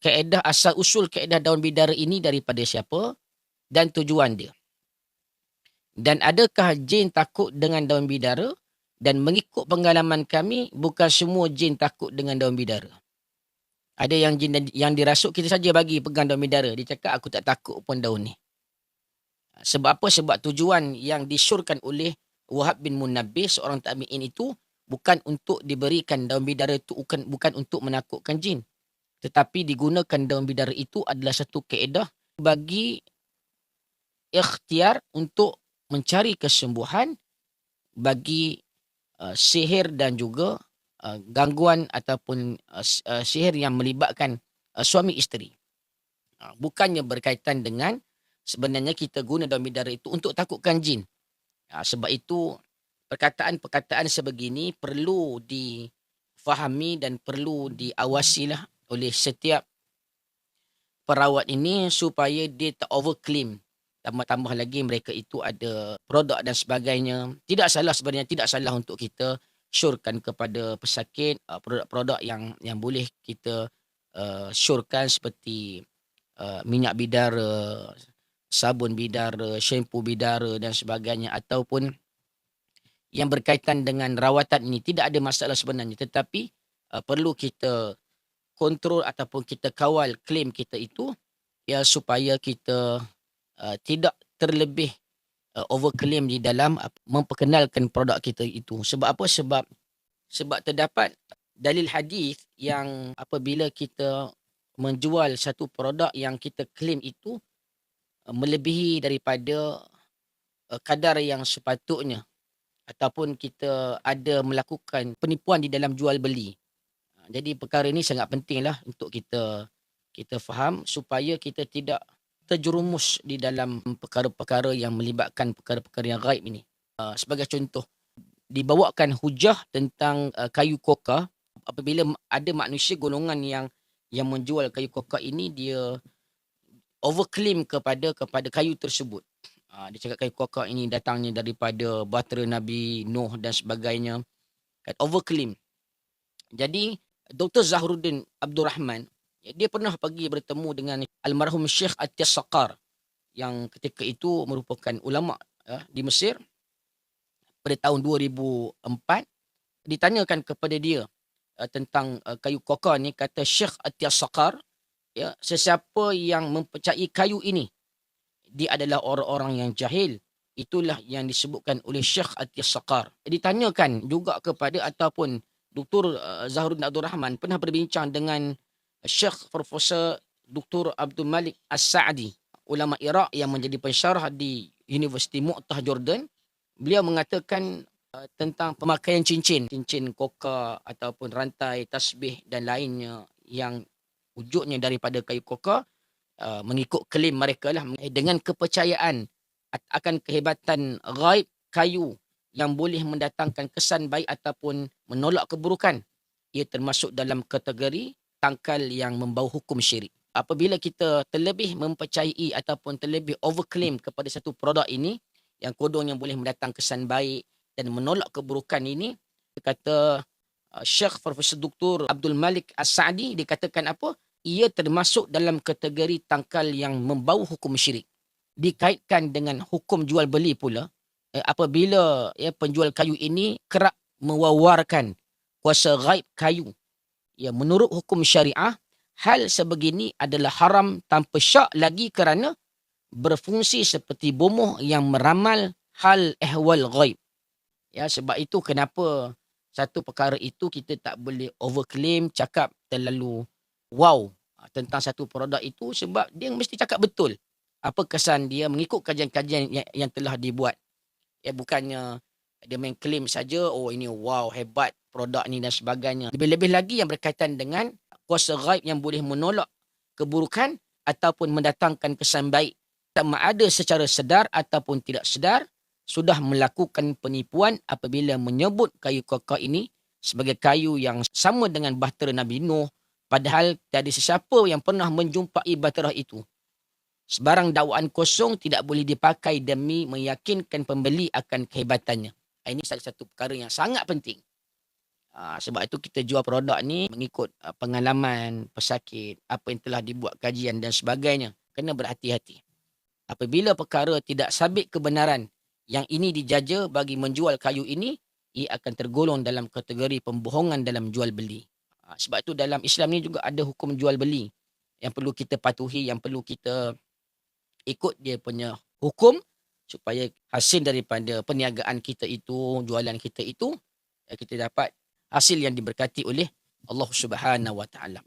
kaedah asal usul kaedah daun bidara ini daripada siapa dan tujuan dia. Dan adakah jin takut dengan daun bidara? Dan mengikut pengalaman kami, bukan semua jin takut dengan daun bidara. Ada yang jin yang dirasuk, kita saja bagi pegang daun bidara. Dia cakap, aku tak takut pun daun ni. Sebab apa? Sebab tujuan yang disyorkan oleh Wahab bin Munabbih, seorang tabi'in itu, bukan untuk diberikan daun bidara itu, bukan untuk menakutkan jin. Tetapi digunakan daun bidara itu adalah satu kaedah bagi ikhtiar untuk mencari kesembuhan bagi sihir dan juga gangguan ataupun sihir yang melibatkan suami isteri. Bukannya berkaitan dengan sebenarnya kita guna daun bidara itu untuk takutkan jin. Sebab itu perkataan-perkataan sebegini perlu difahami dan perlu diawasilah oleh setiap perawat ini supaya dia tak overclaim. Tambah-tambah lagi mereka itu ada produk dan sebagainya. Tidak salah sebenarnya, tidak salah untuk kita syorkan kepada pesakit produk-produk yang boleh kita syorkan seperti minyak bidara, sabun bidara, shampoo bidara dan sebagainya, ataupun yang berkaitan dengan rawatan ini. Tidak ada masalah sebenarnya, tetapi perlu kita kontrol ataupun kita kawal klaim kita itu ya, supaya kita tidak terlebih overclaim di dalam memperkenalkan produk kita itu. Sebab apa? Sebab terdapat dalil hadis yang apabila kita menjual satu produk yang kita claim itu melebihi daripada kadar yang sepatutnya, ataupun kita ada melakukan penipuan di dalam jual beli. Jadi perkara ini sangat pentinglah untuk kita faham supaya kita tidak terjerumus di dalam perkara-perkara yang melibatkan perkara-perkara yang gaib ini. Sebagai contoh, dibawakan hujah tentang kayu koka. Apabila ada manusia golongan yang menjual kayu koka ini, dia overclaim kepada kayu tersebut. Dia cakap kayu koka ini datangnya daripada bahtera Nabi Nuh dan sebagainya. Overclaim. Jadi Dr. Zahruddin Abdul Rahman, dia pernah pergi bertemu dengan almarhum Syekh At-Tias-Saqar yang ketika itu merupakan ulama di Mesir. Pada tahun 2004, ditanyakan kepada dia tentang kayu koka ni. Kata Syekh At-Tias-Saqar, ya, sesiapa yang mempercayai kayu ini, dia adalah orang-orang yang jahil. Itulah yang disebutkan oleh Syekh At-Tias-Saqar. Ditanyakan juga kepada ataupun Dr. Zahruddin Abdul Rahman pernah berbincang dengan Syekh Profesor Dr. Abdul Malik As-Sa'di, ulama Iraq yang menjadi pensyarah di Universiti Mu'tah Jordan. Beliau mengatakan tentang pemakaian cincin koka ataupun rantai tasbih dan lainnya yang wujudnya daripada kayu koka, mengikut klaim mereka lah, dengan kepercayaan akan kehebatan ghaib kayu yang boleh mendatangkan kesan baik ataupun menolak keburukan. Ia termasuk dalam kategori tangkal yang membau hukum syirik. Apabila kita terlebih mempercayai ataupun terlebih overclaim kepada satu produk ini, yang kodongnya boleh mendatang kesan baik dan menolak keburukan ini, kata Syekh Profesor Dr. Abdul Malik As-Sa'di, dikatakan apa? Ia termasuk dalam kategori tangkal yang membau hukum syirik. Dikaitkan dengan hukum jual beli pula. Apabila penjual kayu ini kerap mewawarkan kuasa gaib kayu, menurut hukum syariah, hal sebegini adalah haram tanpa syak lagi kerana berfungsi seperti bomoh yang meramal hal ehwal gaib. Sebab itu kenapa satu perkara itu kita tak boleh overclaim, cakap terlalu wow tentang satu produk itu, sebab dia mesti cakap betul apa kesan dia mengikut kajian-kajian yang telah dibuat. Bukannya dia main claim saja, oh ini wow hebat produk ni dan sebagainya. Lebih-lebih lagi yang berkaitan dengan kuasa gaib yang boleh menolak keburukan ataupun mendatangkan kesan baik. Sama ada secara sedar ataupun tidak sedar, sudah melakukan penipuan apabila menyebut kayu koka ini sebagai kayu yang sama dengan bahtera Nabi Nuh, padahal tiada sesiapa yang pernah menjumpai bahtera itu. Sebarang dakwaan kosong tidak boleh dipakai demi meyakinkan pembeli akan kehebatannya. Ini salah satu perkara yang sangat penting. Sebab itu kita jual produk ni mengikut pengalaman pesakit, apa yang telah dibuat kajian dan sebagainya. Kena berhati-hati. Apabila perkara tidak sabit kebenaran yang ini dijaja bagi menjual kayu ini, ia akan tergolong dalam kategori pembohongan dalam jual beli. Sebab itu dalam Islam ni juga ada hukum jual beli yang perlu kita patuhi, yang perlu kita ikut dia punya hukum supaya hasil daripada perniagaan kita itu, jualan kita itu, kita dapat hasil yang diberkati oleh Allah Subhanahu Wa Taala.